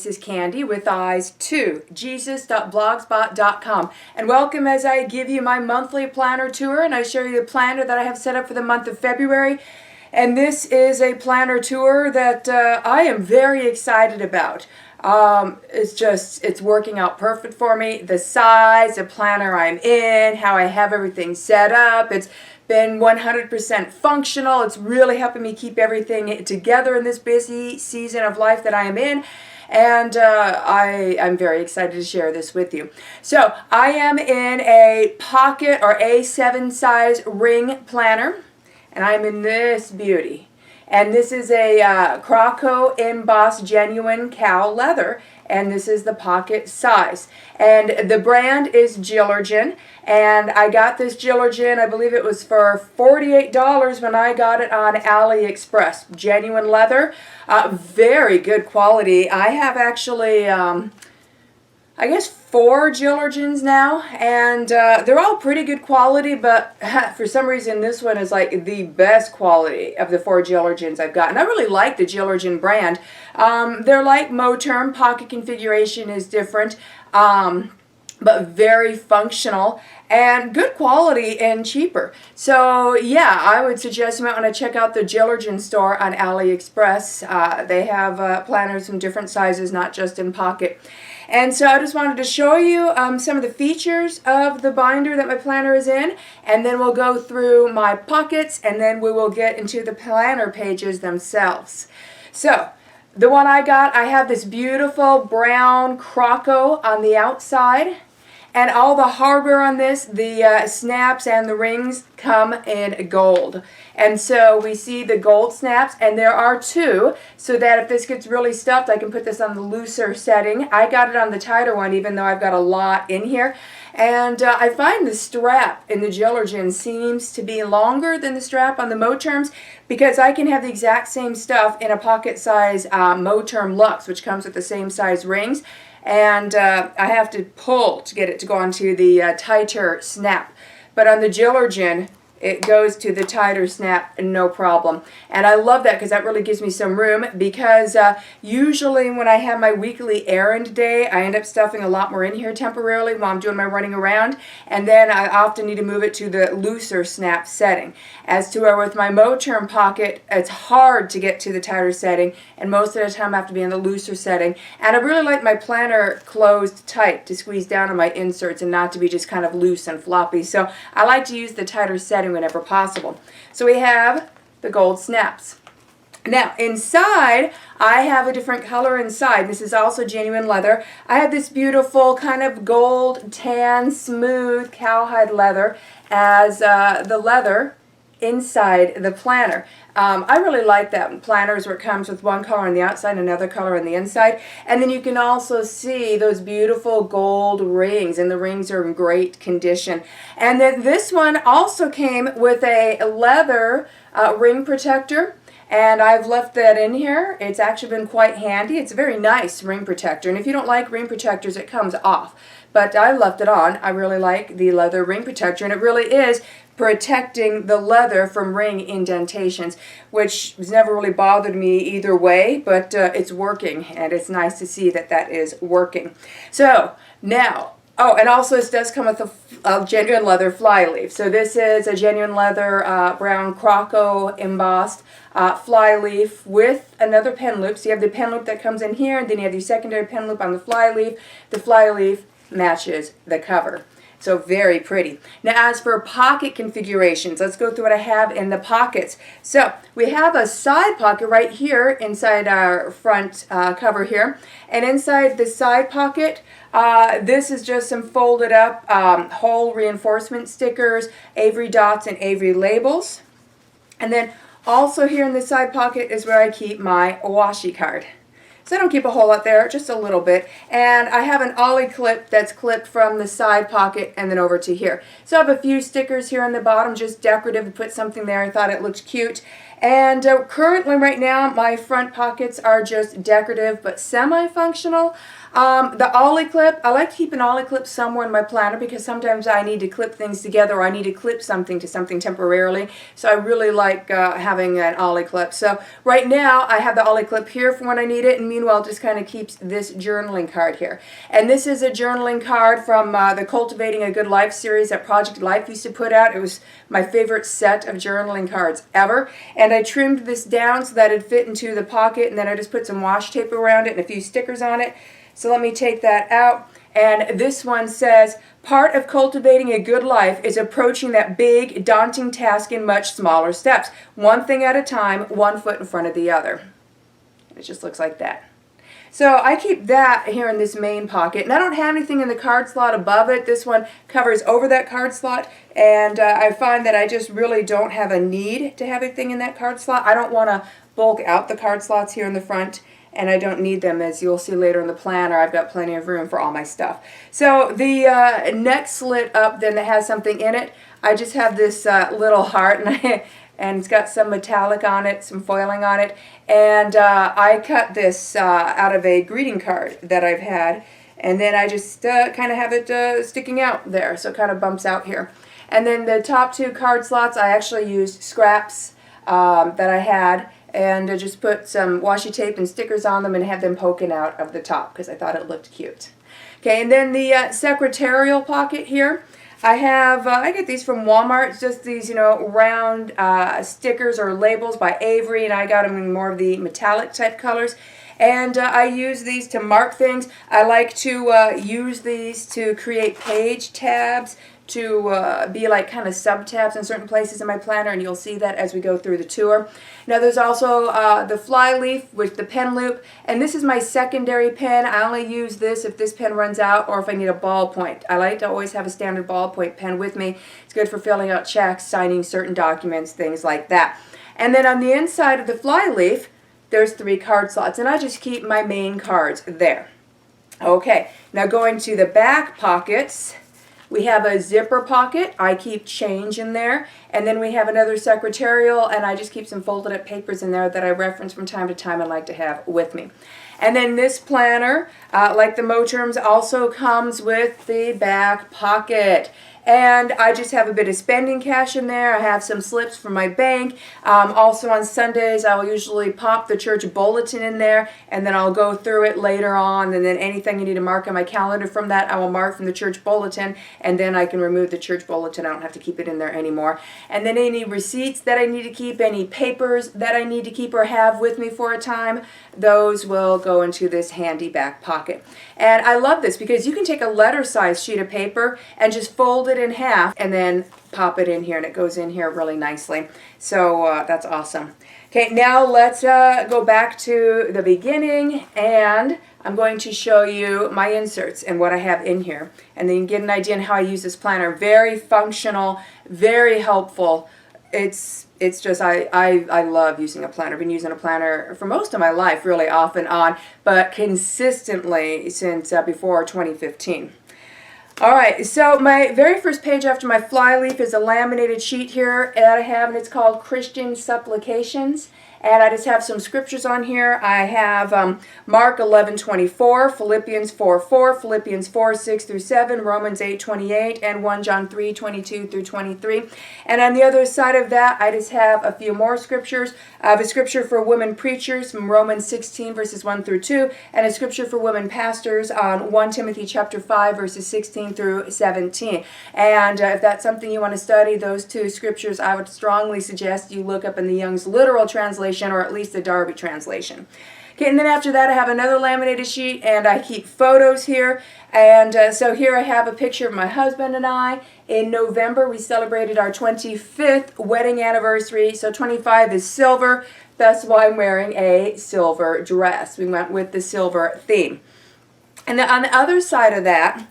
This is Candy with eyes to Jesus.blogspot.com, and welcome as I give you my monthly planner tour, and I show you the planner that I have set up for the month of February. And this is a planner tour that I am very excited about. It's working out perfect for me. The size, the planner I'm in, how I have everything set up. It's been 100% functional. It's really helping me keep everything together in this busy season of life that I am in. And I'm very excited to share this with you. So I am in a pocket or A7 size ring planner, and I'm in this beauty. And this is a Croco embossed genuine cow leather, and this is the pocket size. And the brand is Jillargean, and I got this Jillargean, I believe it was for $48 when I got it on AliExpress. Genuine leather, very good quality. I have actually, I guess 4 Jillargeans now, and they're all pretty good quality, but for some reason this one is like the best quality of the 4 Jillargeans I've got. And I really like the Jillargean brand. They're like Moterm. Pocket configuration is different, but very functional and good quality and cheaper. So yeah, I would suggest you might want to check out the Jillargean store on AliExpress. They have planners in different sizes, not just in pocket. And so I just wanted to show you some of the features of the binder that my planner is in, and then we'll go through my pockets, and then we will get into the planner pages themselves. So the one I got, I have this beautiful brown Croco on the outside, and all the hardware on this, the snaps and the rings, come in gold. And so we see the gold snaps, and there are 2, so that if this gets really stuffed, I can put this on the looser setting. I got it on the tighter one, even though I've got a lot in here. And I find the strap in the Jillargean seems to be longer than the strap on the Moterms, because I can have the exact same stuff in a pocket size Moterm Luxe, which comes with the same size rings. And I have to pull to get it to go onto the tighter snap. But on the Jillargean, it goes to the tighter snap, no problem. And I love that because that really gives me some room, because usually when I have my weekly errand day, I end up stuffing a lot more in here temporarily while I'm doing my running around, and then I often need to move it to the looser snap setting. As to where with my Moterm pocket, it's hard to get to the tighter setting, and most of the time I have to be in the looser setting. And I really like my planner closed tight to squeeze down on my inserts and not to be just kind of loose and floppy. So I like to use the tighter setting whenever possible. So we have the gold snaps. Now inside, I have a different color inside. This is also genuine leather. I have this beautiful kind of gold, tan, smooth cowhide leather as the leather inside the planner. I really like that planners where it comes with one color on the outside and another color on the inside. And then you can also see those beautiful gold rings, and the rings are in great condition. And then this one also came with a leather ring protector, and I've left that in here. It's actually been quite handy. It's a very nice ring protector, and if you don't like ring protectors, it comes off. But I left it on. I really like the leather ring protector, and it really is protecting the leather from ring indentations, which has never really bothered me either way, but it's working, and it's nice to see that that is working. So now, oh, and also this does come with a genuine leather flyleaf. So this is a genuine leather brown Croco embossed flyleaf with another pen loop. So you have the pen loop that comes in here, and then you have the secondary pen loop on the flyleaf. The flyleaf matches the cover. So very pretty. Now as for pocket configurations, let's go through what I have in the pockets. So we have a side pocket right here inside our front cover here. And inside the side pocket, this is just some folded up hole reinforcement stickers, Avery dots, and Avery labels. And then also here in the side pocket is where I keep my washi card. So I don't keep a whole lot there, just a little bit. And I have an ollie clip that's clipped from the side pocket and then over to here. So I have a few stickers here on the bottom, just decorative, to put something there. I thought it looked cute. And currently right now my front pockets are just decorative but semi-functional. The ollie clip, I like to keep an ollie clip somewhere in my planner because sometimes I need to clip things together or I need to clip something to something temporarily. So I really like having an ollie clip. So right now I have the ollie clip here for when I need it, and meanwhile it just kind of keeps this journaling card here. And this is a journaling card from the Cultivating a Good Life series that Project Life used to put out. It was my favorite set of journaling cards ever. And I trimmed this down so that it fit into the pocket, and then I just put some washi tape around it and a few stickers on it. So let me take that out. And this one says, part of cultivating a good life is approaching that big, daunting task in much smaller steps. One thing at a time, one foot in front of the other. It just looks like that. So I keep that here in this main pocket, and I don't have anything in the card slot above it. This one covers over that card slot, and I find that I just really don't have a need to have anything in that card slot. I don't want to bulk out the card slots here in the front, and I don't need them, as you'll see later in the planner. I've got plenty of room for all my stuff. So the next slit up then that has something in it, I just have this little heart, and it's got some metallic on it, some foiling on it, and I cut this out of a greeting card that I've had, and then I just kind of have it sticking out there, so it kind of bumps out here. And then the top two card slots, I actually used scraps that I had, and I just put some washi tape and stickers on them and have them poking out of the top because I thought it looked cute. Okay, and then the secretarial pocket here, I get these from Walmart. It's just these, round stickers or labels by Avery, and I got them in more of the metallic type colors. And I use these to mark things. I like to use these to create page tabs, to be like kind of sub-tabs in certain places in my planner, and you'll see that as we go through the tour. Now there's also the fly leaf with the pen loop, and this is my secondary pen. I only use this if this pen runs out or if I need a ballpoint. I like to always have a standard ballpoint pen with me. It's good for filling out checks, signing certain documents, things like that. And then on the inside of the fly leaf, there's 3 card slots, and I just keep my main cards there. Okay, now going to the back pockets, we have a zipper pocket. I keep change in there. And then we have another secretarial, and I just keep some folded up papers in there that I reference from time to time and like to have with me. And then this planner, like the Moterms, also comes with the back pocket. And I just have a bit of spending cash in there. I have some slips from my bank. Also on Sundays, I will usually pop the church bulletin in there, and then I'll go through it later on, and then anything I need to mark on my calendar from that, I will mark from the church bulletin, and then I can remove the church bulletin. I don't have to keep it in there anymore. And then any receipts that I need to keep, any papers that I need to keep or have with me for a time, those will go into this handy back pocket. And I love this because you can take a letter-sized sheet of paper and just fold it in half and then pop it in here, and it goes in here really nicely. So that's awesome. Okay, now let's go back to the beginning, and I'm going to show you my inserts and what I have in here, and then you can get an idea on how I use this planner. Very functional, very helpful. It's just, I love using a planner. I've been using a planner for most of my life, really off and on, but consistently since before 2015. All right, so my very first page after my fly leaf is a laminated sheet here that I have, and it's called Christian Supplications. And I just have some scriptures on here. I have Mark 11:24, Philippians 4:4, Philippians 4:6 through 7, Romans 8:28, and 1 John 3:22 through 23. And on the other side of that, I just have a few more scriptures. I have a scripture for women preachers from Romans 16 verses 1 through 2, and a scripture for women pastors on 1 Timothy chapter 5 verses 16 through 17. And if that's something you want to study, those 2 scriptures, I would strongly suggest you look up in the Young's Literal Translation, or at least the Darby translation. Okay, and then after that I have another laminated sheet, and I keep photos here. And so here I have a picture of my husband and I. In November we celebrated our 25th wedding anniversary, so 25 is silver. That's why I'm wearing a silver dress. We went with the silver theme. And then on the other side of that,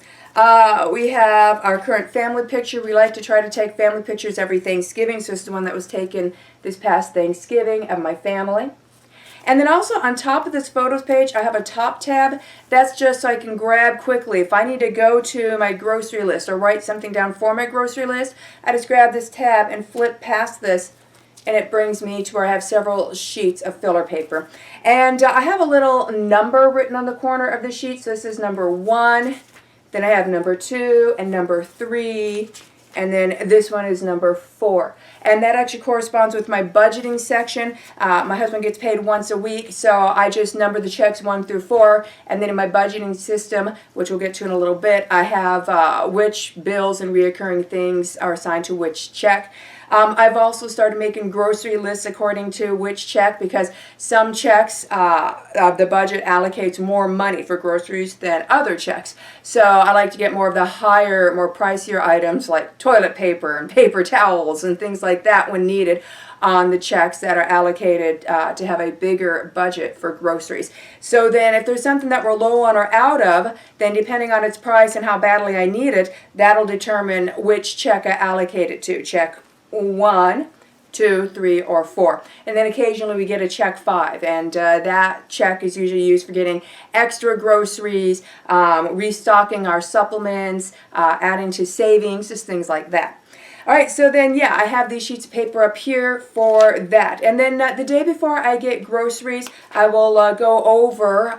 we have our current family picture. We like to try to take family pictures every Thanksgiving, so this is the one that was taken this past Thanksgiving of my family. And then also on top of this photos page, I have a top tab. That's just so I can grab quickly. If I need to go to my grocery list or write something down for my grocery list, I just grab this tab and flip past this and it brings me to where I have several sheets of filler paper. And I have a little number written on the corner of the sheet. So this is number 1, then I have number 2 and number 3, and then this one is number 4. And that actually corresponds with my budgeting section. My husband gets paid once a week, so I just number the checks 1 through 4. And then in my budgeting system, which we'll get to in a little bit, I have which bills and reoccurring things are assigned to which check. I've also started making grocery lists according to which check, because some checks of the budget allocates more money for groceries than other checks. So I like to get more of the higher, more pricier items like toilet paper and paper towels and things like that when needed on the checks that are allocated to have a bigger budget for groceries. So then if there's something that we're low on or out of, then depending on its price and how badly I need it, that'll determine which check I allocate it to. Check 1, 2, 3, or 4. And then occasionally we get a check 5, and that check is usually used for getting extra groceries, restocking our supplements, adding to savings, just things like that. All right, so then, yeah, I have these sheets of paper up here for that. And then the day before I get groceries, I will go over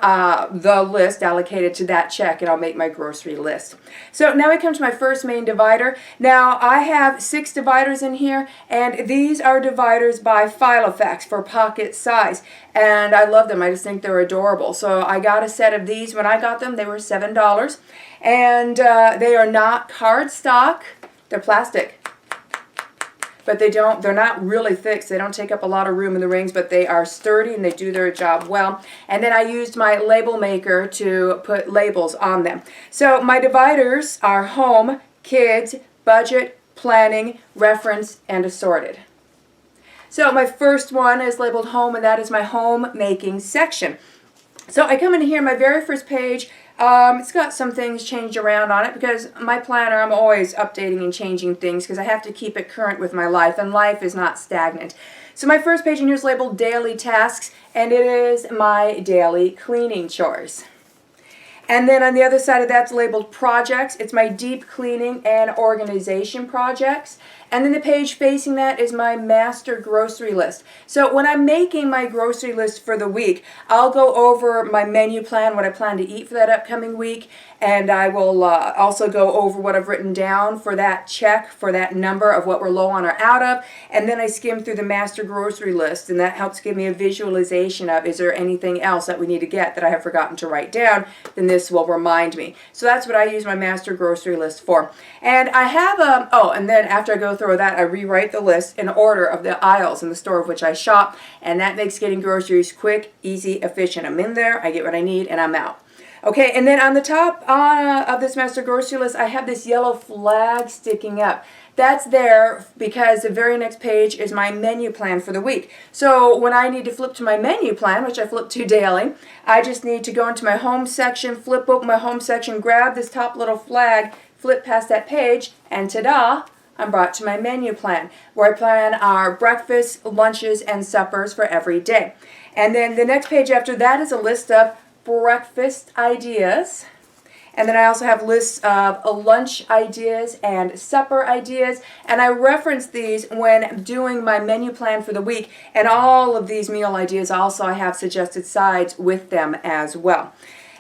the list allocated to that check, and I'll make my grocery list. So now I come to my first main divider. Now, I have 6 dividers in here, and these are dividers by Filofax for pocket size. And I love them. I just think they're adorable. So I got a set of these. When I got them, they were $7. And they are not cardstock. They're plastic. But they're not really thick, so they don't take up a lot of room in the rings, but they are sturdy and they do their job well. And then I used my label maker to put labels on them. So my dividers are home, kids, budget, planning, reference, and assorted. So my first one is labeled home, and that is my home making section. So I come in here, my very first page, it's got some things changed around on it, because my planner, I'm always updating and changing things because I have to keep it current with my life, and life is not stagnant. So my first page in here is labeled daily tasks, and it is my daily cleaning chores. And then on the other side of that's labeled projects. It's my deep cleaning and organization projects. And then the page facing that is my master grocery list. So when I'm making my grocery list for the week, I'll go over my menu plan, what I plan to eat for that upcoming week, and I will also go over what I've written down for that check, for that number of what we're low on or out of, and then I skim through the master grocery list, and that helps give me a visualization of, is there anything else that we need to get that I have forgotten to write down? Then this will remind me. So that's what I use my master grocery list for. And I have and then after I go through that, I rewrite the list in order of the aisles in the store of which I shop, and that makes getting groceries quick, easy, efficient. I'm in there, I get what I need, and I'm out. Okay, and then on the top of this master grocery list, I have this yellow flag sticking up. That's there because the very next page is my menu plan for the week. So when I need to flip to my menu plan, which I flip to daily, I just need to go into my home section, flip open my home section, grab this top little flag, flip past that page, and ta-da! I'm brought to my menu plan, where I plan our breakfasts, lunches, and suppers for every day. And then the next page after that is a list of breakfast ideas. And then I also have lists of lunch ideas and supper ideas. And I reference these when doing my menu plan for the week. And all of these meal ideas also I have suggested sides with them as well.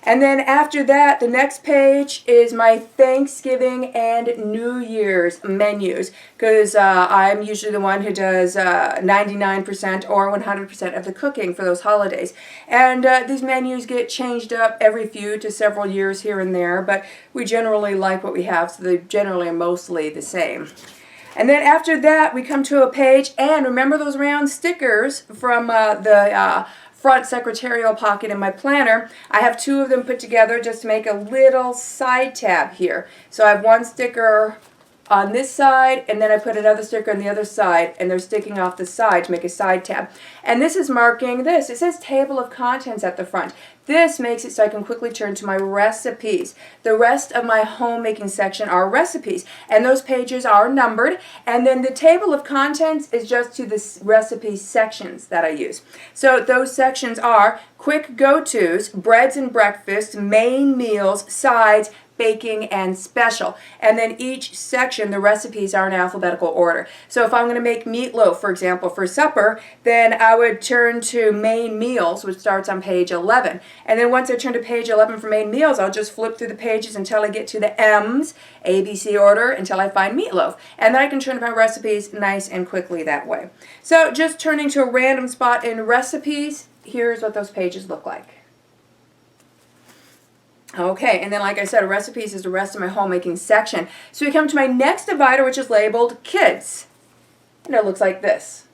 And then after that, the next page is my Thanksgiving and New Year's menus, because I'm usually the one who does 99% or 100% of the cooking for those holidays. And these menus get changed up every few to several years here and there, but we generally like what we have, so they generally are mostly the same. And then after that, we come to a page, and remember those round stickers from the front secretarial pocket in my planner. I have 2 of them put together just to make a little side tab here. So I have one sticker on this side, and then I put another sticker on the other side, and they're sticking off the side to make a side tab. And this is marking this. It says table of contents at the front. This makes it so I can quickly turn to my recipes. The rest of my homemaking section are recipes, and those pages are numbered. And then the table of contents is just to the recipe sections that I use. So those sections are quick go-tos, breads and breakfast, main meals, sides, baking, and special. And then each section, the recipes are in alphabetical order. So if I'm going to make meatloaf, for example, for supper, then I would turn to main meals, which starts on page 11. And then once I turn to page 11 for main meals, I'll just flip through the pages until I get to the M's, ABC order, until I find meatloaf. And then I can turn to my recipes nice and quickly that way. So just turning to a random spot in recipes, here's what those pages look like. Okay, and then like I said, recipes is the rest of my homemaking section. So we come to my next divider, which is labeled kids. And it looks like this.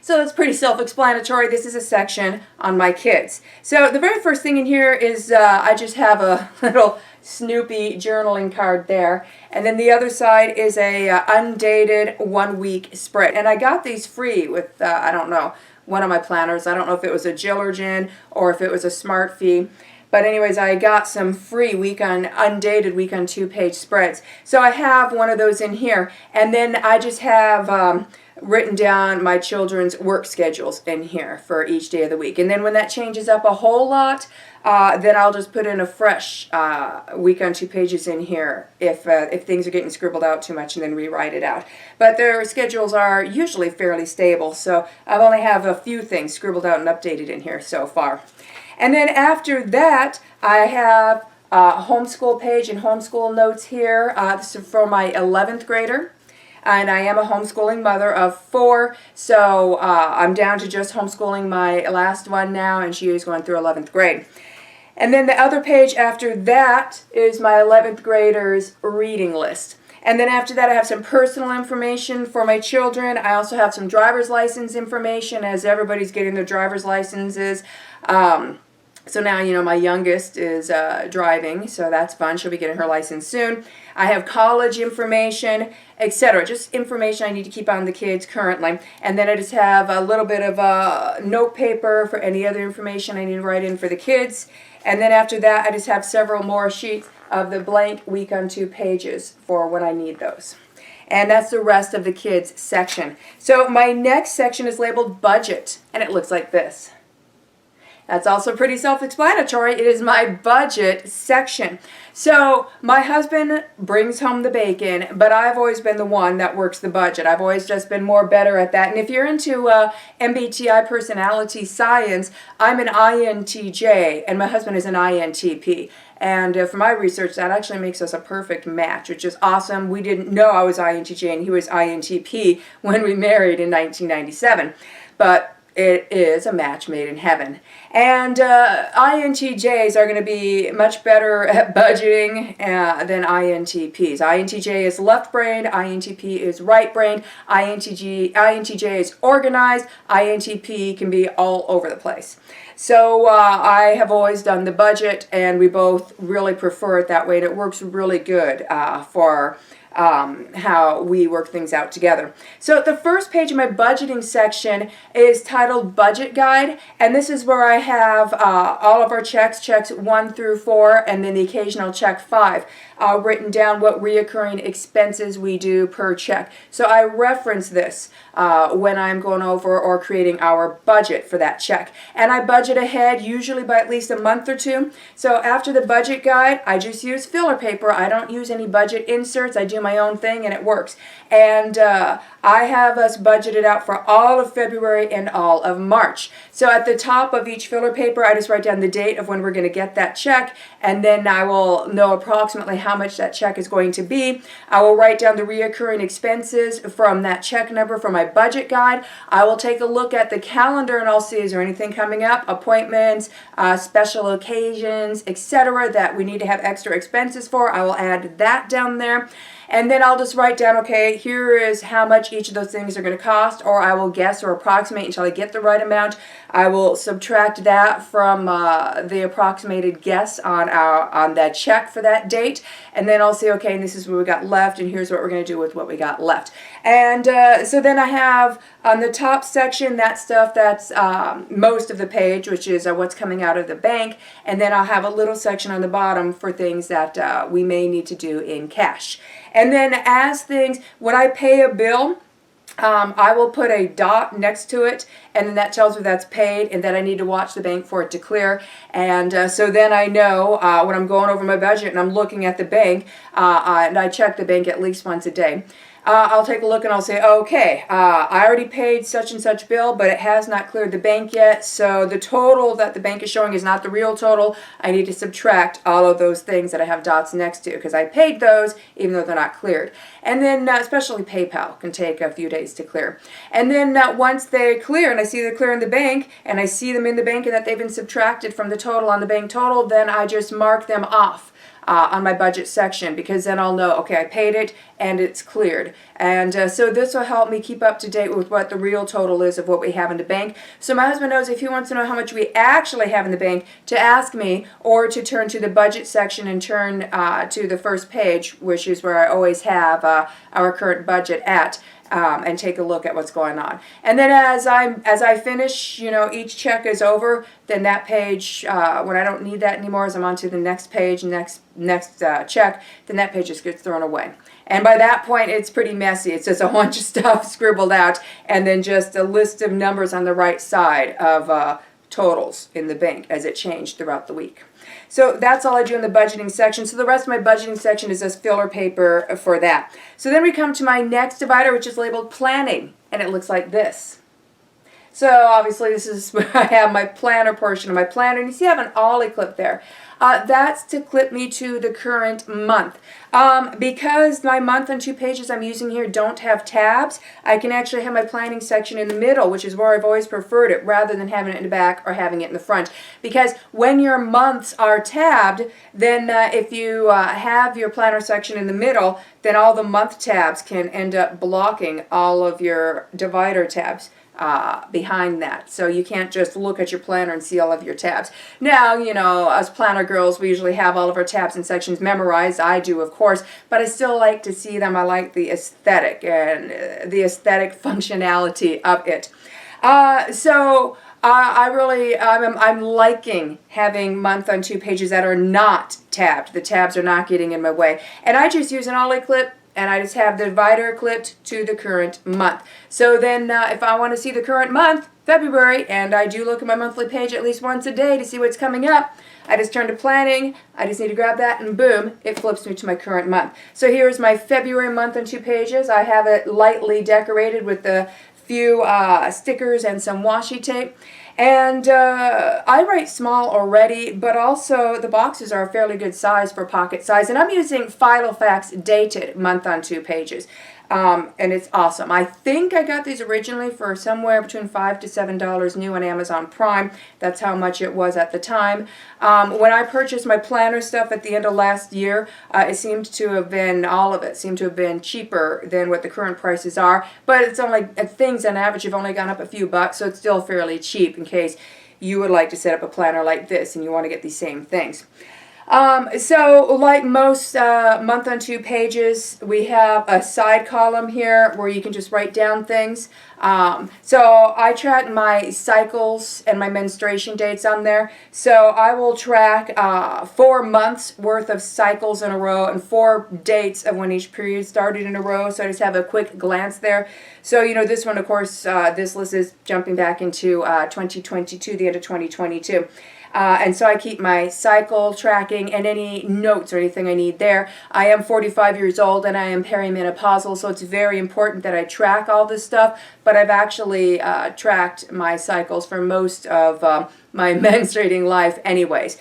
So it's pretty self-explanatory. This is a section on my kids. So the very first thing in here is I just have a little Snoopy journaling card there. And then the other side is a undated 1 week spread. And I got these free with, I don't know, one of my planners. I don't know if it was a Jillargean or if it was a Smart Fee. But anyways, I got some free undated week on 2-page spreads. So I have one of those in here. And then I just have written down my children's work schedules in here for each day of the week. And then when that changes up a whole lot, then I'll just put in a fresh week on 2 pages in here if things are getting scribbled out too much, and then rewrite it out. But their schedules are usually fairly stable, so I only have a few things scribbled out and updated in here so far. And then after that, I have a homeschool page and homeschool notes here. This is for my 11th grader. And I am a homeschooling mother of 4, so I'm down to just homeschooling my last one now, and she is going through 11th grade. And then the other page after that is my 11th graders reading list. And then after that, I have some personal information for my children. I also have some driver's license information, as everybody's getting their driver's licenses. So now, you know, my youngest is driving, so that's fun. She'll be getting her license soon. I have college information, etc. Just information I need to keep on the kids currently. And then I just have a little bit of note paper for any other information I need to write in for the kids. And then after that, I just have several more sheets of the blank week on 2 pages for when I need those. And that's the rest of the kids section. So my next section is labeled budget, and it looks like this. That's also pretty self-explanatory. It is my budget section. So my husband brings home the bacon, but I've always been the one that works the budget. I've always just been more better at that. And if you're into MBTI personality science, I'm an INTJ, and my husband is an INTP. And for my research, that actually makes us a perfect match, which is awesome. We didn't know I was INTJ and he was INTP when we married in 1997. But it is a match made in heaven. And INTJs are going to be much better at budgeting than INTPs. INTJ is left-brained, INTP is right-brained, INTJ is organized, INTP can be all over the place. So I have always done the budget, and we both really prefer it that way, and it works really good for how we work things out together. So the first page of my budgeting section is titled Budget Guide, and this is where I have all of our checks 1 through 4, and then the occasional check 5, written down what reoccurring expenses we do per check. So I reference this when I'm going over or creating our budget for that check. And I budget ahead, usually by at least a month or 2. So after the budget guide, I just use filler paper. I don't use any budget inserts. I do my own thing, and it works. And I have us budgeted out for all of February and all of March. So at the top of each filler paper, I just write down the date of when we're going to get that check, and then I will know approximately how much that check is going to be. I will write down the reoccurring expenses from that check number for my budget guide. I will take a look at the calendar, and I'll see, is there anything coming up, appointments, special occasions, etc., that we need to have extra expenses for. I will add that down there. And then I'll just write down, okay, here is how much each of those things are going to cost, or I will guess or approximate until I get the right amount. I will subtract that from the approximated guess on that check for that date, and then I'll say, okay, and this is what we got left, and here's what we're going to do with what we got left. And so then I have on the top section that stuff that's most of the page, which is what's coming out of the bank, and then I'll have a little section on the bottom for things that we may need to do in cash. And then when I pay a bill, I will put a dot next to it, and then that tells me that's paid and that I need to watch the bank for it to clear. And so then I know when I'm going over my budget and I'm looking at the bank, and I check the bank at least once a day, I'll take a look and I'll say, okay, I already paid such and such bill, but it has not cleared the bank yet, so the total that the bank is showing is not the real total. I need to subtract all of those things that I have dots next to, because I paid those even though they're not cleared. And then especially PayPal can take a few days to clear. And then once they clear and I see they're clear in the bank and I see them in the bank and that they've been subtracted from the total on the bank total, then I just mark them off on my budget section, because then I'll know, okay, I paid it and it's cleared. And so this will help me keep up to date with what the real total is of what we have in the bank. So my husband knows if he wants to know how much we actually have in the bank, to ask me, or to turn to the budget section and turn to the first page, which is where I always have our current budget at. And take a look at what's going on. And then as I finish, each check is over, then that page, when I don't need that anymore, as I'm on to the next page, next check, then that page just gets thrown away. And by that point, it's pretty messy. It's just a bunch of stuff scribbled out, and then just a list of numbers on the right side of totals in the bank as it changed throughout the week. So that's all I do in the budgeting section. So the rest of my budgeting section is just filler paper for that. So then we come to my next divider, which is labeled planning, and it looks like this. So obviously this is where I have my planner portion of my planner, and you see I have an ollie clip there. That's to clip me to the current month. Because my month and 2 pages I'm using here don't have tabs, I can actually have my planning section in the middle, which is where I've always preferred it, rather than having it in the back or having it in the front. Because when your months are tabbed, then if you have your planner section in the middle, then all the month tabs can end up blocking all of your divider tabs behind that. So you can't just look at your planner and see all of your tabs. Now, us planner girls, we usually have all of our tabs and sections memorized. I do, of course, but I still like to see them. I like the aesthetic and the aesthetic functionality of it. I'm liking having month on 2 pages that are not tabbed. The tabs are not getting in my way. And I just use an ollie clip, and I just have the divider clipped to the current month. So then if I want to see the current month, February, and I do look at my monthly page at least once a day to see what's coming up, I just turn to planning, I just need to grab that, and boom, it flips me to my current month. So here's my February month on 2 pages. I have it lightly decorated with a few stickers and some washi tape. And I write small already, but also the boxes are a fairly good size for pocket size. And I'm using Filofax dated month on 2 pages. And it's awesome. I think I got these originally for somewhere between $5 to $7 new on Amazon Prime. That's how much it was at the time. When I purchased my planner stuff at the end of last year, it seemed to have been, all of it seemed to have been cheaper than what the current prices are. But it's only, things on average have only gone up a few bucks, so it's still fairly cheap in case you would like to set up a planner like this and you want to get these same things. So like most month on 2 pages, we have a side column here where you can just write down things. So I track my cycles and my menstruation dates on there. So I will track 4 months worth of cycles in a row and 4 dates of when each period started in a row. So I just have a quick glance there. So, this one, of course, this list is jumping back into 2022, the end of 2022. And so I keep my cycle tracking and any notes or anything I need there. I am 45 years old and I am perimenopausal, so it's very important that I track all this stuff. But I've actually tracked my cycles for most of my menstruating life anyways.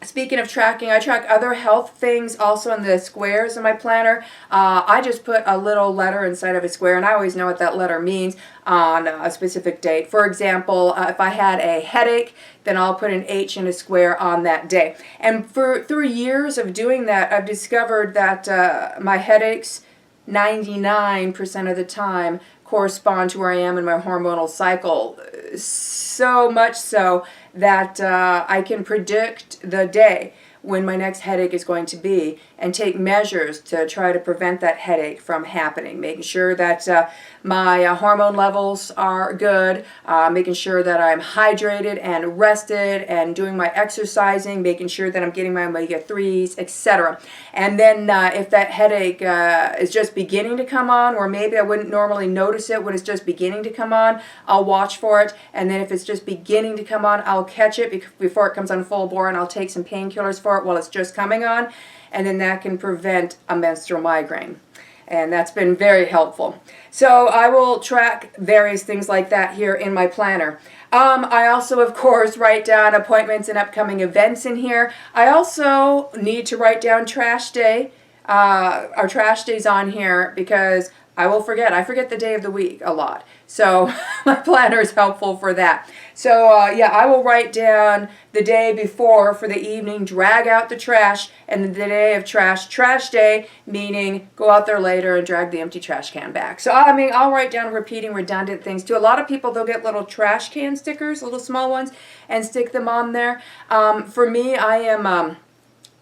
Speaking of tracking, I track other health things also in the squares in my planner. I just put a little letter inside of a square, and I always know what that letter means on a specific date. For example, if I had a headache, then I'll put an H in a square on that day. And through years of doing that, I've discovered that my headaches, 99% of the time, correspond to where I am in my hormonal cycle. So much so that I can predict the day when my next headache is going to be, and take measures to try to prevent that headache from happening, making sure that my hormone levels are good, making sure that I'm hydrated and rested and doing my exercising, making sure that I'm getting my omega-3s, etc. And then if that headache is just beginning to come on, or maybe I wouldn't normally notice it when it's just beginning to come on, I'll watch for it. And then if it's just beginning to come on, I'll catch it before it comes on full bore, and I'll take some painkillers for it while it's just coming on. And then that can prevent a menstrual migraine. And that's been very helpful. So I will track various things like that here in my planner. I also, of course, write down appointments and upcoming events in here. I also need to write down trash day. Our trash days on here because I will forget. I forget the day of the week a lot. So my planner is helpful for that. So yeah, I will write down the day before for the evening, drag out the trash, and the day of trash day, meaning go out there later and drag the empty trash can back. So I mean, I'll write down repeating redundant things too. A lot of people, they'll get little trash can stickers, little small ones, and stick them on there. For me, I am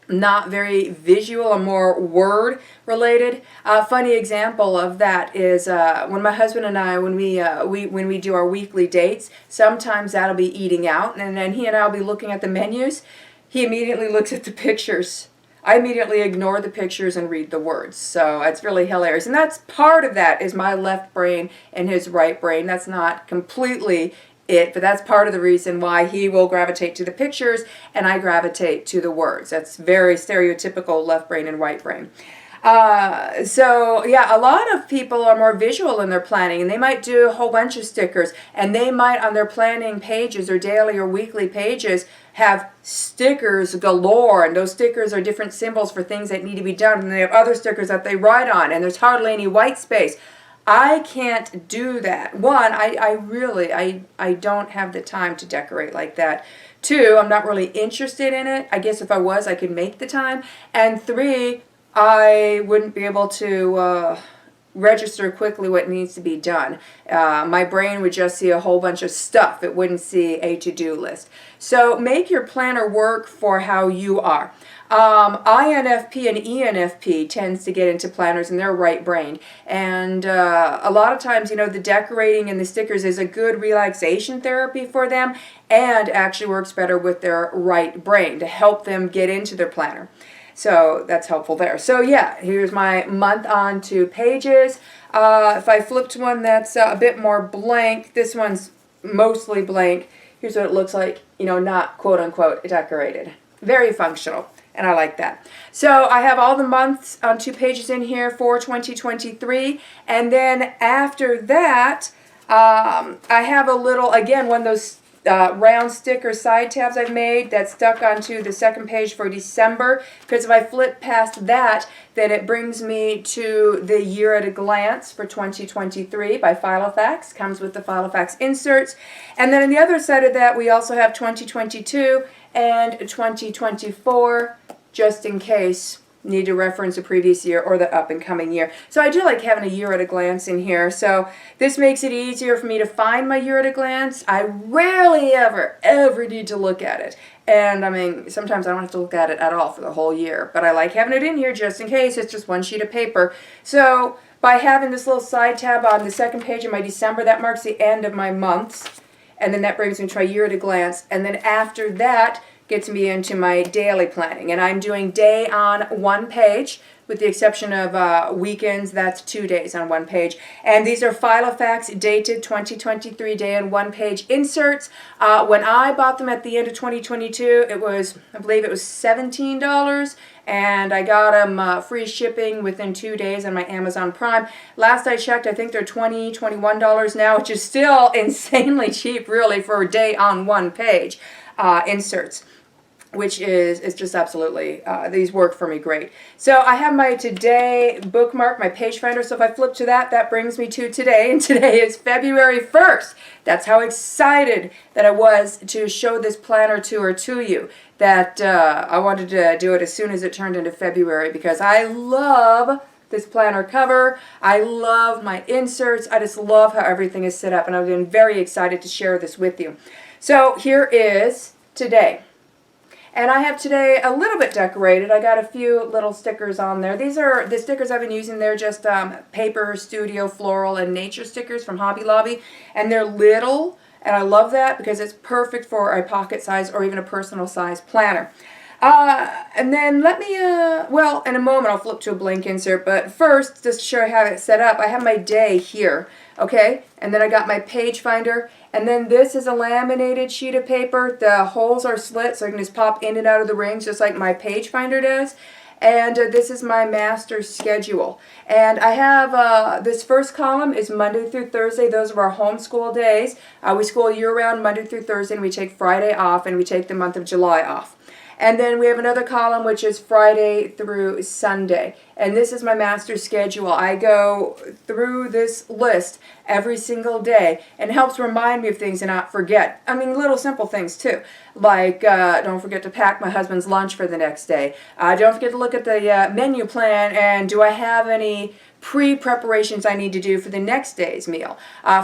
not very visual, I'm more word related. Funny example of that is when my husband and I, when we do our weekly dates, sometimes that'll be eating out, and then he and I'll be looking at the menus. He immediately looks at the pictures. I immediately ignore the pictures and read the words. So it's really hilarious. And that's part of that is my left brain and his right brain. That's not completely it, but that's part of the reason why he will gravitate to the pictures and I gravitate to the words. That's very stereotypical left brain and right brain. So yeah, a lot of people are more visual in their planning, and they might do a whole bunch of stickers, and they might on their planning pages or daily or weekly pages have stickers galore, and those stickers are different symbols for things that need to be done, and they have other stickers that they write on, and there's hardly any white space. I can't do that. One, I don't have the time to decorate like that. Two, I'm not really interested in it. I guess if I was, I could make the time. And three, I wouldn't be able to register quickly what needs to be done. My brain would just see a whole bunch of stuff. It wouldn't see a to-do list. So make your planner work for how you are. INFP and ENFP tends to get into planners and they're right-brained. And a lot of times, you know, the decorating and the stickers is a good relaxation therapy for them and actually works better with their right brain to help them get into their planner. So that's helpful there. So yeah, here's my month on 2 pages. If I flipped one that's a bit more blank, this one's mostly blank. Here's what it looks like, you know, not quote-unquote decorated. Very functional. And I like that. So I have all the months on 2 pages in here for 2023. And then after that, I have a little, again, one of those round sticker side tabs I've made that's stuck onto the second page for December. Because if I flip past that, then it brings me to the year at a glance for 2023 by Filofax. Comes with the Filofax inserts. And then on the other side of that, we also have 2022 and 2024, just in case need to reference the previous year or the up and coming year. So I do like having a year at a glance in here. So this makes it easier for me to find my year at a glance. I rarely ever need to look at it. And I mean, sometimes I don't have to look at it at all for the whole year. But I like having it in here just in case. It's just one sheet of paper. So by having this little side tab on the second page of my December, that marks the end of my months. And then that brings me to my year at a glance. And then after that gets me into my daily planning. And I'm doing day on 1 page, with the exception of weekends. That's 2 days on 1 page. And these are Filofax dated 2023 day on 1 page inserts. When I bought them at the end of 2022, it was, I believe it was $17. And I got them free shipping within 2 days on my Amazon Prime. Last I checked, I think they're $20, $21 now, which is still insanely cheap, really, for a day on 1 page inserts, which is just absolutely, these work for me great. So I have my today bookmark, my page finder. So if I flip to that, that brings me to today. And today is February 1st. That's how excited that I was to show this planner tour to you. That I wanted to do it as soon as it turned into February because I love this planner cover. I love my inserts. I just love how everything is set up. And I've been very excited to share this with you. So here is today. And I have today a little bit decorated. I got a few little stickers on there. These are the stickers I've been using. They're just paper, studio, floral, and nature stickers from Hobby Lobby. And they're little, and I love that because it's perfect for a pocket size or even a personal size planner. And then let me, well, in a moment I'll flip to a blank insert, but first, just to show you how it's set up, I have my day here, okay? And then I got my page finder, and then this is a laminated sheet of paper. The holes are slit, so I can just pop in and out of the rings, just like my page finder does. And this is my master schedule. And I have, this first column is Monday through Thursday. Those are our homeschool days. We school year-round Monday through Thursday, and we take Friday off, and we take the month of July off. And then we have another column which is Friday through Sunday. And this is my master schedule. I go through this list every single day, and it helps remind me of things and not forget. I mean, little simple things too. Like, don't forget to pack my husband's lunch for the next day. Don't forget to look at the menu plan, and do I have any pre-preparations I need to do for the next day's meal.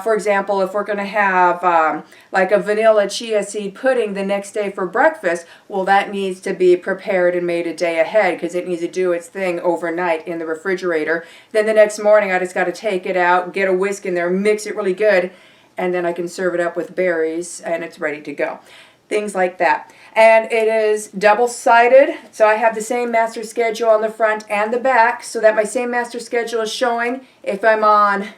For example, if we're going to have like a vanilla chia seed pudding the next day for breakfast, well, that needs to be prepared and made a day ahead because it needs to do its thing overnight in the refrigerator. Then the next morning I just got to take it out, get a whisk in there, mix it really good, and then I can serve it up with berries and it's ready to go. Things like that. And it is double-sided, so I have the same master schedule on the front and the back, so that my same master schedule is showing if I'm on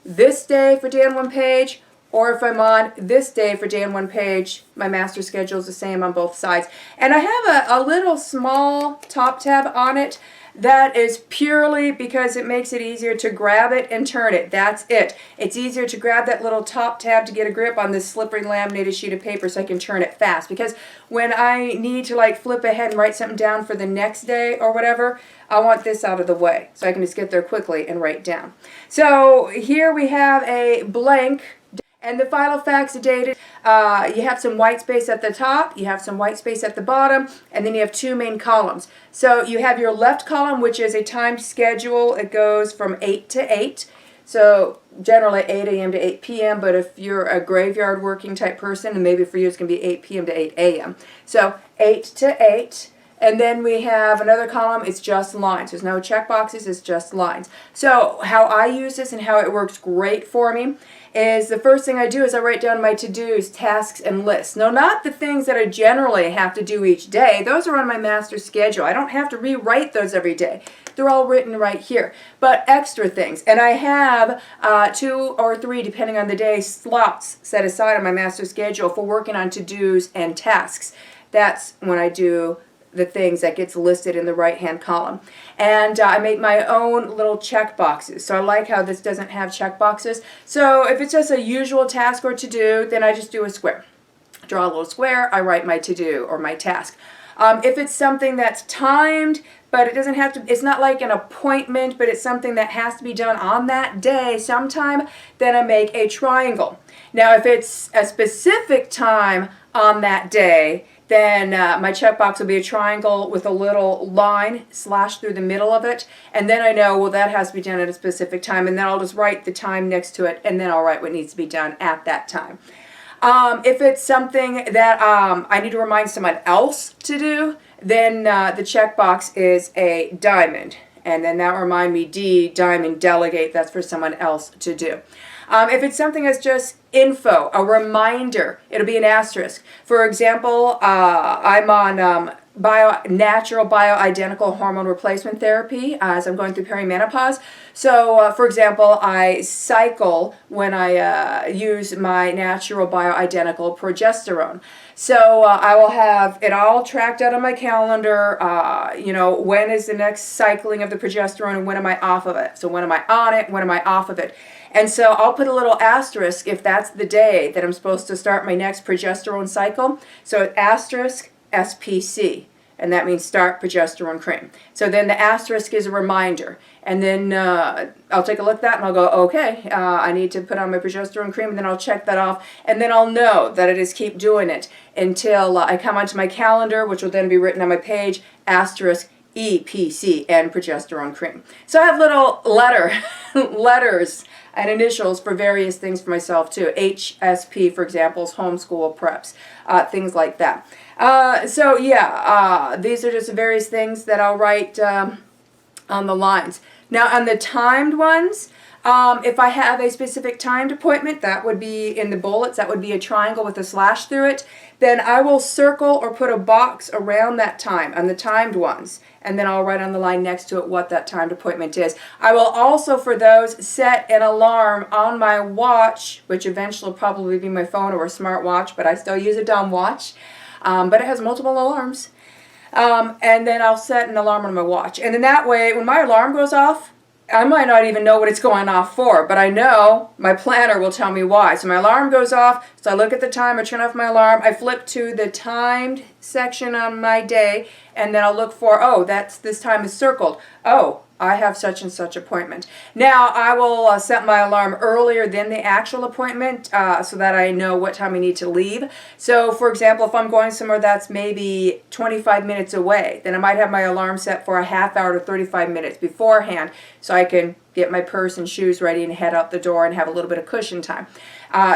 this day for day on one page, or if I'm on this day for day on one page, my master schedule is the same on both sides. And I have a little small top tab on it. That is purely because it makes it easier to grab it and turn it. That's it. It's easier to grab that little top tab to get a grip on this slippery laminated sheet of paper so I can turn it fast. Because when I need to like flip ahead and write something down for the next day or whatever, I want this out of the way so I can just get there quickly and write down. So here we have a blank. And the final facts are dated. You have some white space at the top, you have some white space at the bottom, and then you have two main columns. So you have your left column, which is a timed schedule. It goes from 8 to 8. So generally 8 a.m. to 8 p.m., but if you're a graveyard working type person, and maybe for you it's going to be 8 p.m. to 8 a.m. So 8 to 8. And then we have another column, it's just lines. There's no check boxes, it's just lines. So how I use this and how it works great for me is the first thing I do is I write down my to-dos, tasks, and lists. No, not the things that I generally have to do each day. Those are on my master schedule. I don't have to rewrite those every day. They're all written right here. But extra things. And I have 2 or 3, depending on the day, slots set aside on my master schedule for working on to-dos and tasks. That's when I do the things that gets listed in the right-hand column. And I make my own little check boxes. So I like how this doesn't have check boxes. So if it's just a usual task or to-do, then I just do a square. Draw a little square, I write my to-do or my task. If it's something that's timed, but it doesn't have to, it's not like an appointment, but it's something that has to be done on that day sometime, then I make a triangle. Now if it's a specific time on that day, then my checkbox will be a triangle with a little line slashed through the middle of it. And then I know, well, that has to be done at a specific time. And then I'll just write the time next to it, and then I'll write what needs to be done at that time. If it's something that I need to remind someone else to do, then the checkbox is a diamond. And then that will remind me, D, diamond, delegate, that's for someone else to do. If it's something that's just info, a reminder, it'll be an asterisk. For example, I'm on natural bioidentical hormone replacement therapy as I'm going through perimenopause. So, for example, I cycle when I use my natural bioidentical progesterone. So I will have it all tracked out on my calendar, you know, when is the next cycling of the progesterone and when am I off of it. So when am I on it, when am I off of it. And so I'll put a little asterisk if that's the day that I'm supposed to start my next progesterone cycle. So asterisk SPC, and that means start progesterone cream. So then the asterisk is a reminder. And then I'll take a look at that and I'll go, okay, I need to put on my progesterone cream, and then I'll check that off. And then I'll know that I just keep doing it until I come onto my calendar, which will then be written on my page, asterisk E, P, C, and progesterone cream. So I have little letters and initials for various things for myself too. HSP, for example, is homeschool preps, things like that. So yeah, these are just various things that I'll write on the lines. Now on the timed ones, if I have a specific timed appointment, that would be in the bullets, that would be a triangle with a slash through it, then I will circle or put a box around that time on the timed ones, and then I'll write on the line next to it what that timed appointment is. I will also, for those, set an alarm on my watch, which eventually will probably be my phone or a smartwatch, but I still use a dumb watch, but it has multiple alarms. And then I'll set an alarm on my watch. And in that way, when my alarm goes off, I might not even know what it's going off for, but I know my planner will tell me why. So my alarm goes off, so I look at the time, I turn off my alarm, I flip to the timed section on my day, and then I'll look for, oh, this time is circled. Oh, I have such and such appointment. Now, I will set my alarm earlier than the actual appointment so that I know what time I need to leave. So, for example, if I'm going somewhere that's maybe 25 minutes away, then I might have my alarm set for a half hour to 35 minutes beforehand so I can get my purse and shoes ready and head out the door and have a little bit of cushion time.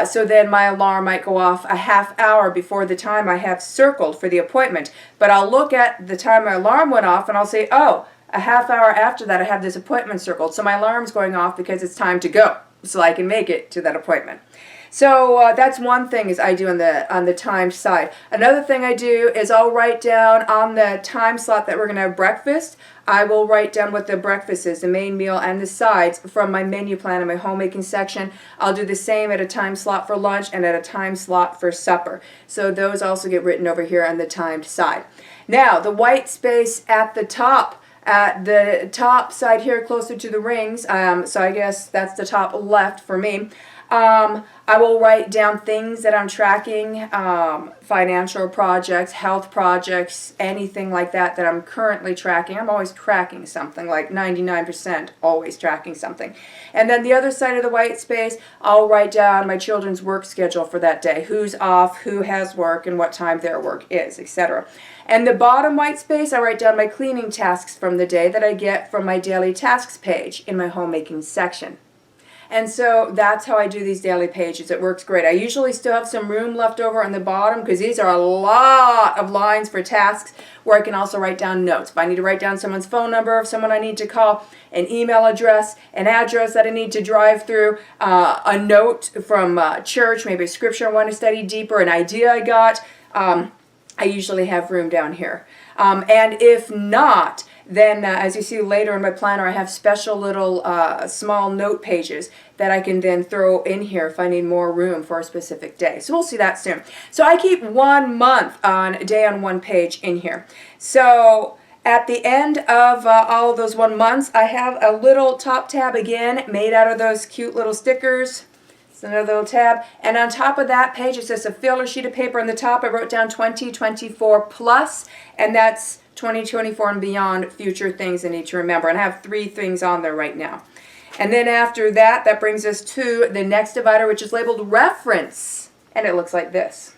So then my alarm might go off a half hour before the time I have circled for the appointment. But I'll look at the time my alarm went off and I'll say, oh, a half hour after that I have this appointment circled. So my alarm's going off because it's time to go so I can make it to that appointment. So that's one thing is I do on the timed side. Another thing I do is I'll write down on the time slot that we're going to have breakfast, I will write down what the breakfast is, the main meal and the sides from my menu plan in my homemaking section. I'll do the same at a time slot for lunch and at a time slot for supper. So those also get written over here on the timed side. Now the white space at the top. At the top side here, closer to the rings, so I guess that's the top left for me, I will write down things that I'm tracking, financial projects, health projects, anything like that that I'm currently tracking. I'm always tracking something, like 99% always tracking something. And then the other side of the white space, I'll write down my children's work schedule for that day, who's off, who has work, and what time their work is, etc. And the bottom white space, I write down my cleaning tasks from the day that I get from my daily tasks page in my homemaking section. And so that's how I do these daily pages. It works great. I usually still have some room left over on the bottom because these are a lot of lines for tasks where I can also write down notes. If I need to write down someone's phone number, if someone I need to call, an email address, an address that I need to drive through, a note from church, maybe a scripture I want to study deeper, an idea I got, I usually have room down here. And if not, then as you see later in my planner, I have special little small note pages that I can then throw in here if I need more room for a specific day. So we'll see that soon. So I keep 1 month on a day on one page in here. So at the end of all of those 1 months, I have a little top tab again made out of those cute little stickers. Another little tab, and on top of that page it says a filler sheet of paper on the top. I wrote down 2024 plus, and that's 2024 and beyond, future things I need to remember, and I have 3 things on there right now. And then after that, that brings us to the next divider, which is labeled reference, and it looks like this.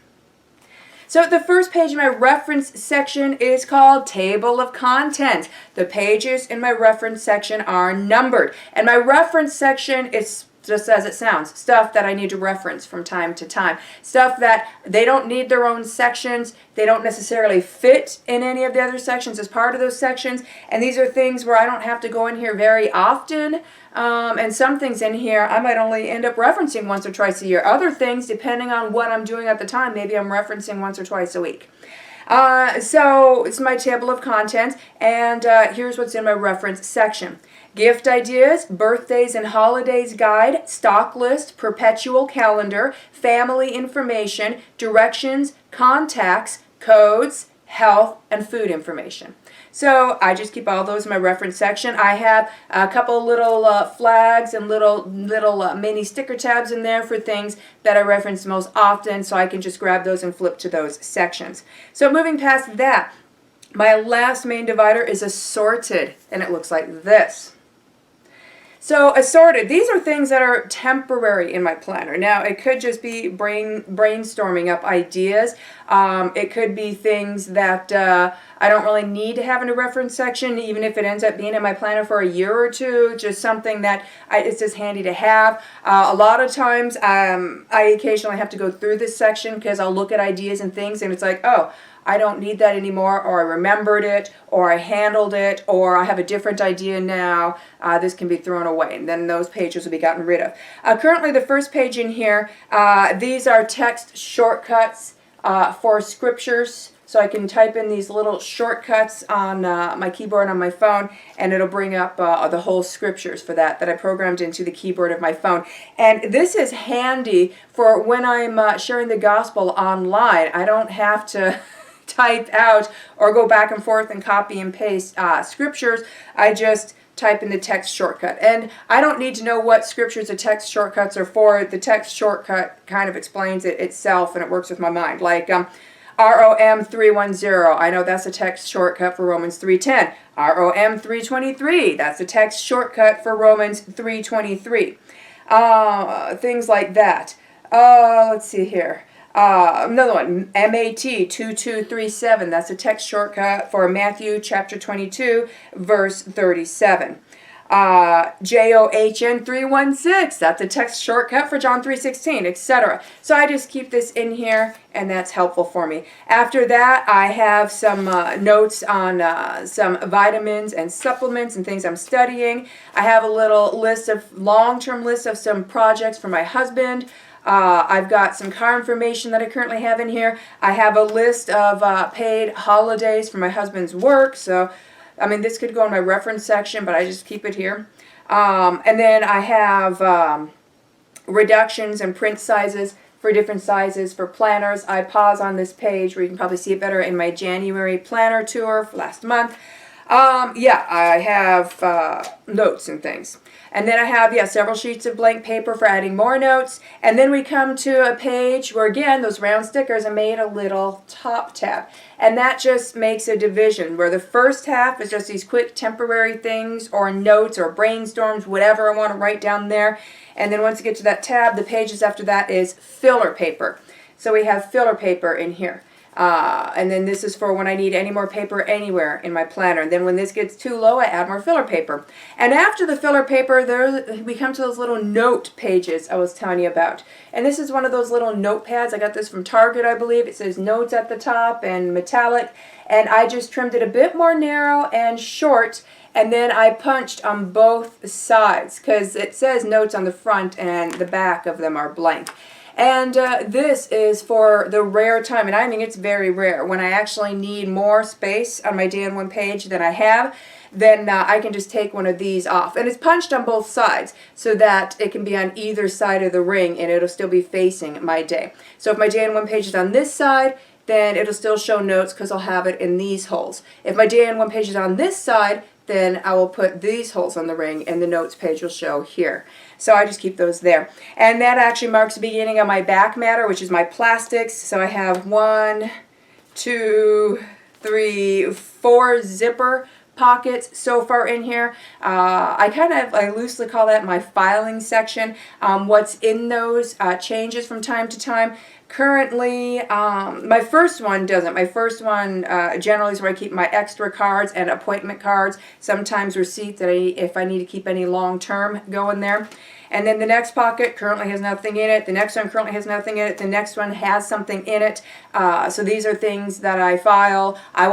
So the first page in my reference section is called Table of Contents. The pages in my reference section are numbered, and my reference section is just as it sounds, stuff that I need to reference from time to time. Stuff that they don't need their own sections, they don't necessarily fit in any of the other sections as part of those sections, and these are things where I don't have to go in here very often, and some things in here I might only end up referencing once or twice a year. Other things, depending on what I'm doing at the time, maybe I'm referencing once or twice a week. So it's my table of contents, and here's what's in my reference section. Gift ideas, birthdays and holidays guide, stock list, perpetual calendar, family information, directions, contacts, codes, health, and food information. So I just keep all those in my reference section. I have a couple little flags and little mini sticker tabs in there for things that I reference most often, so I can just grab those and flip to those sections. So moving past that, my last main divider is assorted, and it looks like this. So assorted, these are things that are temporary in my planner. Now, it could just be brainstorming up ideas. It could be things that I don't really need to have in a reference section, even if it ends up being in my planner for a year or two, just something that it's just handy to have. A lot of times, I occasionally have to go through this section because I'll look at ideas and things and it's like, oh, I don't need that anymore, or I remembered it, or I handled it, or I have a different idea now. This can be thrown away, and then those pages will be gotten rid of. Currently, the first page in here, these are text shortcuts for scriptures. So I can type in these little shortcuts on my keyboard on my phone, and it'll bring up the whole scriptures for that I programmed into the keyboard of my phone. And this is handy for when I'm sharing the gospel online. I don't have to type out or go back and forth and copy and paste scriptures. I just type in the text shortcut. And I don't need to know what scriptures the text shortcuts are for. The text shortcut kind of explains it itself, and it works with my mind. Like ROM 310, I know that's a text shortcut for Romans 3:10. ROM 323, that's a text shortcut for Romans 3:23. Things like that. Let's see here. Another one, MAT 2237, that's a text shortcut for Matthew chapter 22, verse 37. JOHN 316, that's a text shortcut for John 3:16, etc. So I just keep this in here, and that's helpful for me. After that, I have some notes on some vitamins and supplements and things I'm studying. I have a little list of long-term list of some projects for my husband. I've got some car information that I currently have in here. I have a list of paid holidays for my husband's work. So, I mean, this could go in my reference section, but I just keep it here. And then I have reductions and print sizes for different sizes for planners. I pause on this page where you can probably see it better in my January planner tour for last month. Yeah, I have notes and things. And then I have, several sheets of blank paper for adding more notes. And then we come to a page where, again, those round stickers are made a little top tab. And that just makes a division where the first half is just these quick temporary things or notes or brainstorms, whatever I want to write down there. And then once you get to that tab, the pages after that is filler paper. So we have filler paper in here. And then this is for when I need any more paper anywhere in my planner. And then when this gets too low, I add more filler paper. And after the filler paper, we come to those little note pages I was telling you about. And this is one of those little notepads. I got this from Target, I believe. It says notes at the top and metallic. And I just trimmed it a bit more narrow and short. And then I punched on both sides because it says notes on the front and the back of them are blank. And this is for the rare time, and I mean it's very rare, when I actually need more space on my day on one page than I have, then I can just take one of these off. And it's punched on both sides so that it can be on either side of the ring and it'll still be facing my day. So if my day on one page is on this side, then it'll still show notes because I'll have it in these holes. If my day on one page is on this side, then I will put these holes on the ring and the notes page will show here. So I just keep those there. And that actually marks the beginning of my back matter, which is my plastics. So I have 1, 2, 3, 4 zipper pockets so far in here. I loosely call that my filing section. What's in those changes from time to time. Currently, my first one doesn't. My first one generally is where I keep my extra cards and appointment cards, sometimes receipts if I need to keep any long-term going there. And then the next pocket currently has nothing in it. The next one currently has nothing in it. The next one has something in it. So these are things that I file. I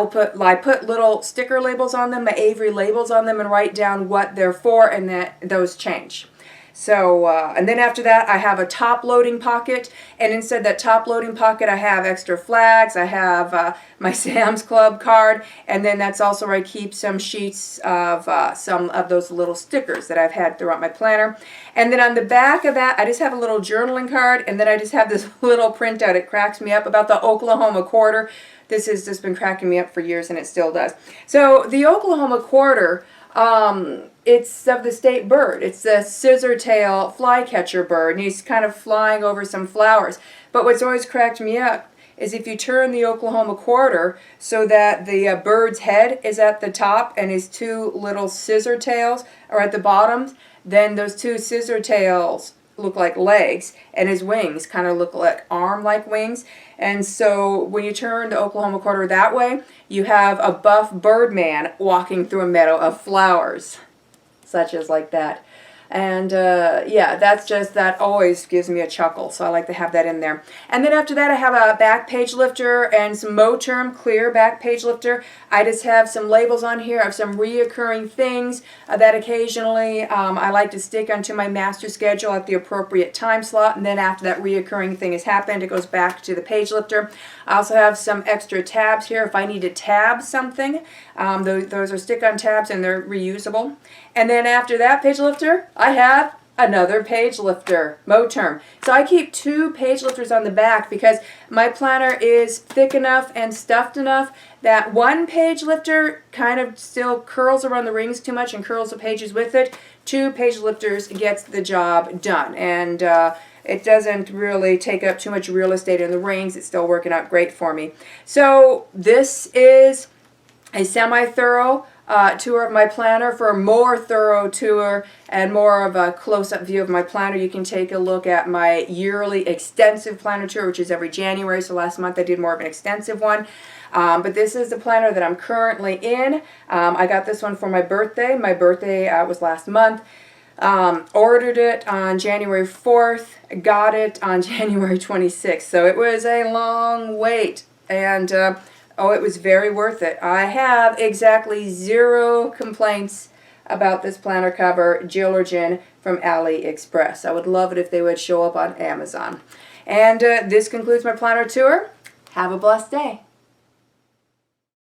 put little sticker labels on them, my Avery labels on them, and write down what they're for, and those change. So, and then after that, I have a top loading pocket, and inside that top loading pocket, I have extra flags, I have my Sam's Club card, and then that's also where I keep some sheets of some of those little stickers that I've had throughout my planner. And then on the back of that, I just have a little journaling card, and then I just have this little printout. It cracks me up about the Oklahoma quarter. This has just been cracking me up for years, and it still does. So the Oklahoma quarter, it's of the state bird. It's the scissor-tail flycatcher bird, and he's kind of flying over some flowers. But what's always cracked me up is if you turn the Oklahoma quarter so that the bird's head is at the top and his two little scissor tails are at the bottom, then those two scissor tails look like legs, and his wings kind of look like arm-like wings. And so when you turn the Oklahoma quarter that way, you have a buff birdman walking through a meadow of flowers, such as like that. And yeah, that always gives me a chuckle, so I like to have that in there. And then after that, I have a back page lifter and some Moterm clear back page lifter. I just have some labels on here of some reoccurring things that occasionally I like to stick onto my master schedule at the appropriate time slot, and then after that reoccurring thing has happened, it goes back to the page lifter. I also have some extra tabs here if I need to tab something. Those are stick-on tabs and they're reusable. And then after that page lifter, I have another page lifter, Moterm. So I keep two page lifters on the back because my planner is thick enough and stuffed enough that one page lifter kind of still curls around the rings too much and curls the pages with it. Two page lifters gets the job done. And it doesn't really take up too much real estate in the rings. It's still working out great for me. So this is a semi-thorough tour of my planner. For a more thorough tour and more of a close-up view of my planner, you can take a look at my yearly extensive planner tour, which is every January. So last month I did more of an extensive one. But this is the planner that I'm currently in. I got this one for my birthday. My birthday was last month. Ordered it on January 4th, got it on January 26th. So it was a long wait. And oh, it was very worth it. I have exactly 0 complaints about this planner cover, Jillargean from AliExpress. I would love it if they would show up on Amazon. And this concludes my planner tour. Have a blessed day.